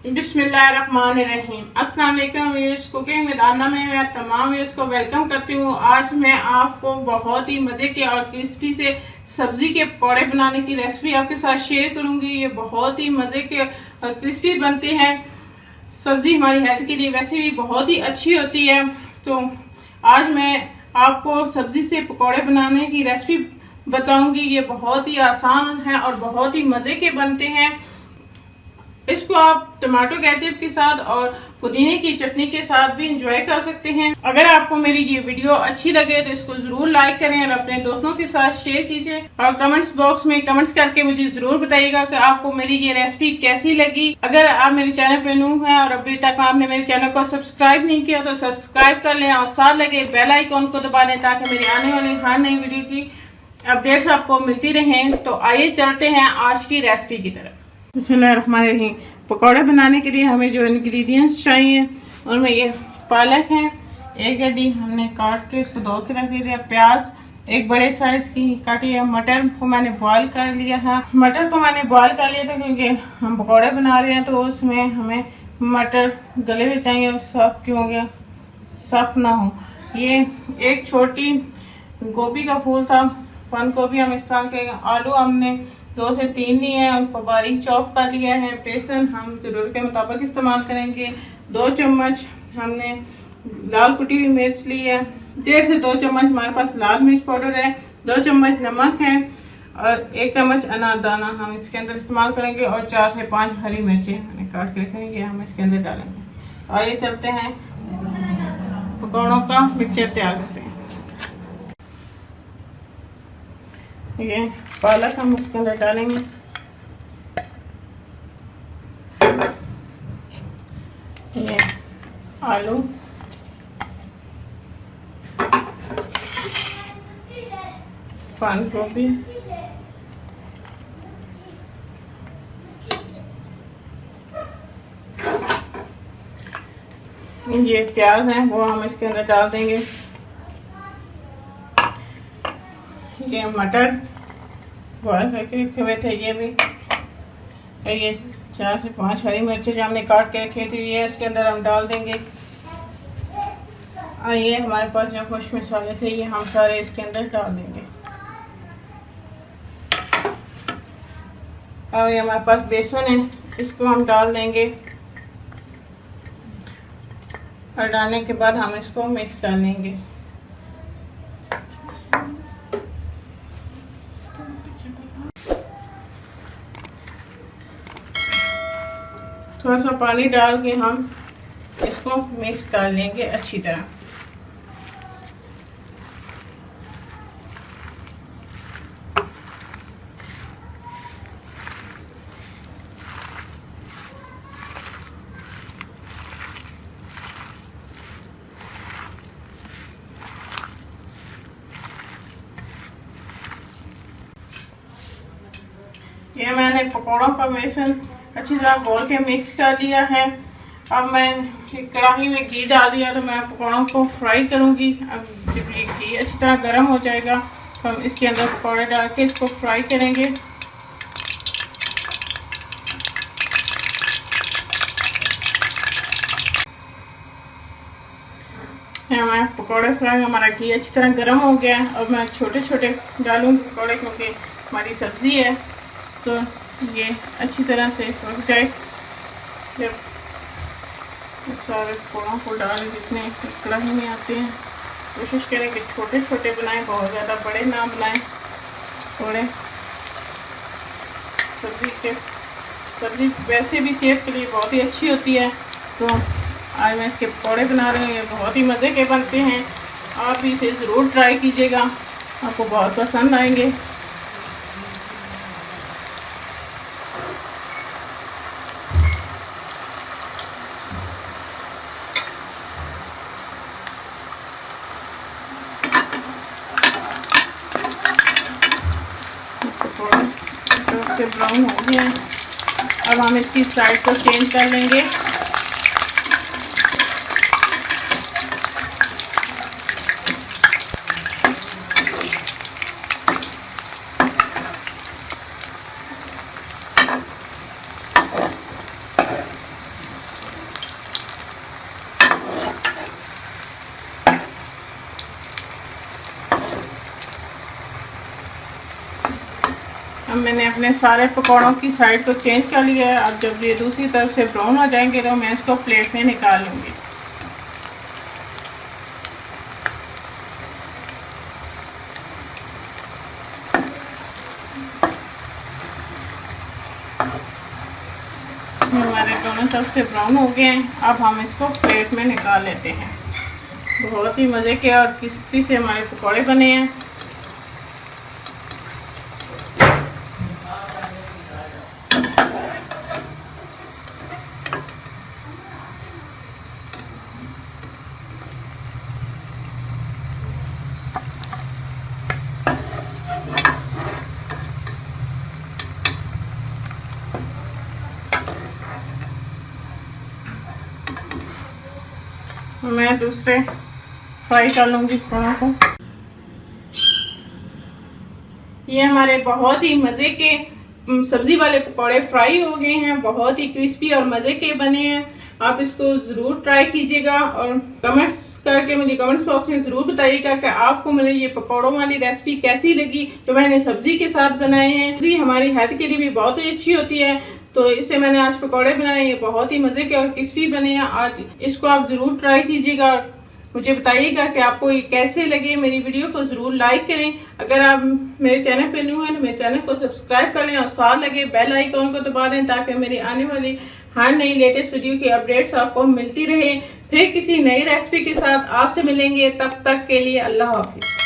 बिस्मिल्लाहिर्रहमानिर्रहीम। अस्सलाम वालेकुम व्यूअर्स, कुकिंग विद अन्ना में मैं तमाम व्यूअर्स को वेलकम करती हूँ। आज मैं आपको बहुत ही मज़े के और क्रिस्पी से सब्जी के पकौड़े बनाने की रेसिपी आपके साथ शेयर करूंगी। ये बहुत ही मज़े के और क्रिस्पी बनते हैं। सब्जी हमारी हेल्थ के लिए वैसे भी बहुत ही अच्छी होती है। तो आज मैं आपको सब्जी से पकौड़े बनाने की रेसिपी बताऊंगी। ये बहुत ही आसान है और बहुत ही मज़े के बनते हैं। इसको आप टमाटो केचप के साथ और पुदीने की चटनी के साथ भी इंजॉय कर सकते हैं। अगर आपको मेरी ये वीडियो अच्छी लगे तो इसको जरूर लाइक करें और अपने दोस्तों के साथ शेयर कीजिए और कमेंट्स बॉक्स में कमेंट्स करके मुझे जरूर बताइएगा कि आपको मेरी ये रेसिपी कैसी लगी। अगर आप मेरे चैनल पे न्यू हैं और अभी तक आपने मेरे चैनल को सब्सक्राइब नहीं किया तो सब्सक्राइब कर लें और साथ लगे बेल आइकॉन को दबा दें ताकि मेरी आने वाली हर नई वीडियो की अपडेट्स आपको मिलती रहें। तो आइए चलते हैं आज की रेसिपी की तरफ। बिस्मिल्लाहिर्रहमानिर्रहीम। पकौड़े बनाने के लिए हमें जो इंग्रेडिएंट्स चाहिए उनमें ये पालक है, एक गड्डी हमने काट के इसको धो के रख दिया। प्याज एक बड़े साइज की काटी है। मटर को मैंने बॉईल कर लिया है। मटर को मैंने बॉईल कर लिया था क्योंकि हम पकौड़े बना रहे हैं तो उसमें हमें मटर गले हुए चाहिए और सॉफ्ट क्यों गया सॉफ्ट ना हो। ये एक छोटी गोभी का फूल था, फन गोभी हम इस्तेमाल करेंगे। आलू हमने 2 से 3 लिए हैं, उनको बारीक चॉप कर लिया है। बेसन हम ज़रूरत के मुताबिक इस्तेमाल करेंगे। 2 चम्मच हमने लाल कुटी हुई मिर्च ली है। 1.5 से 2 चम्मच हमारे पास लाल मिर्च पाउडर है। 2 चम्मच नमक है और 1 चम्मच अनारदाना हम इसके अंदर इस्तेमाल करेंगे और 4 से 5 हरी मिर्चें हमने काट के रखेंगे, हम इसके अंदर डालेंगे। आइए चलते हैं पकौड़ों का मिक्सचर तैयार करते हैं। ये पालक हम इसके अंदर डालेंगे। ये आलू, बंद गोभी, ये प्याज है वो हम इसके अंदर डाल देंगे। ये मटर बॉयल करके रखे हुए थे ये भी। ये 4 से 5 हरी मिर्चें जो हमने काट के रखी थी ये इसके अंदर हम डाल देंगे। और ये हमारे पास जो खुश मसाले थे ये हम सारे इसके अंदर डाल देंगे। और ये हमारे पास बेसन है, इसको हम डाल देंगे और डालने के बाद हम इसको मिक्स कर लेंगे। थोड़ा सा पानी डाल के हम इसको मिक्स कर लेंगे अच्छी तरह। ये मैंने पकौड़ों का बेसन अच्छी तरह घोल के मिक्स कर लिया है। अब मैं कढ़ाई में घी डाल दिया तो मैं पकौड़ों को फ्राई करूंगी। अब जब ये घी अच्छी तरह गर्म हो जाएगा तो हम इसके अंदर पकौड़े डाल के इसको फ्राई करेंगे। मैं पकौड़े फ्राई, हमारा घी अच्छी तरह गर्म हो गया है। अब मैं छोटे छोटे डालूंगी पकौड़े क्योंकि हमारी सब्जी है तो ये अच्छी तरह से पक जाए। जब सारे पकौड़ों को डालें जितने कढ़ाई में आते हैं कोशिश करें कि छोटे छोटे बनाएं, बहुत ज़्यादा बड़े ना बनाएं। थोड़े सब्जी वैसे भी सेहत के लिए बहुत ही अच्छी होती है। तो आज मैं इसके पकौड़े बना रही हूँ। ये बहुत ही मज़े के बनते हैं। आप भी इसे ज़रूर ट्राई कीजिएगा, आपको बहुत पसंद आएंगे। ब्राउन हो गया है, अब हम इसकी साइड को चेंज कर लेंगे। अब मैंने अपने सारे पकौड़ों की साइड को चेंज कर लिया है। अब जब ये दूसरी तरफ से ब्राउन हो जाएंगे तो मैं इसको प्लेट में निकाल लूँगी। हमारे दोनों तरफ से ब्राउन हो गए हैं। अब हम इसको प्लेट में निकाल लेते हैं। बहुत ही मज़े के और क्रिस्पी से हमारे पकौड़े बने हैं। मैं दूसरे फ्राई कर लूँगी पकौड़ों को। ये हमारे बहुत ही मज़े के सब्जी वाले पकौड़े फ्राई हो गए हैं। बहुत ही क्रिस्पी और मज़े के बने हैं। आप इसको ज़रूर ट्राई कीजिएगा और कमेंट्स करके मुझे कमेंट्स बॉक्स में ज़रूर बताइएगा कि आपको मेरे ये पकौड़ों वाली रेसिपी कैसी लगी जो मैंने सब्जी के साथ बनाए हैं। जी हमारी हेल्थ के लिए भी बहुत ही अच्छी होती है, तो इससे मैंने आज पकौड़े बनाए। ये बहुत ही मज़े के और क्रिस्पी बने हैं। आज इसको आप ज़रूर ट्राई कीजिएगा और मुझे बताइएगा कि आपको ये कैसे लगे। मेरी वीडियो को ज़रूर लाइक करें। अगर आप मेरे चैनल पे न्यू हैं तो मेरे चैनल को सब्सक्राइब कर लें और साथ लगे बेल आइकॉन को दबा दें ताकि मेरी आने वाली हर नई लेटेस्ट वीडियो की अपडेट्स आपको मिलती रहे। फिर किसी नई रेसिपी के साथ आपसे मिलेंगे। तब तक के लिए अल्लाह हाफिज़।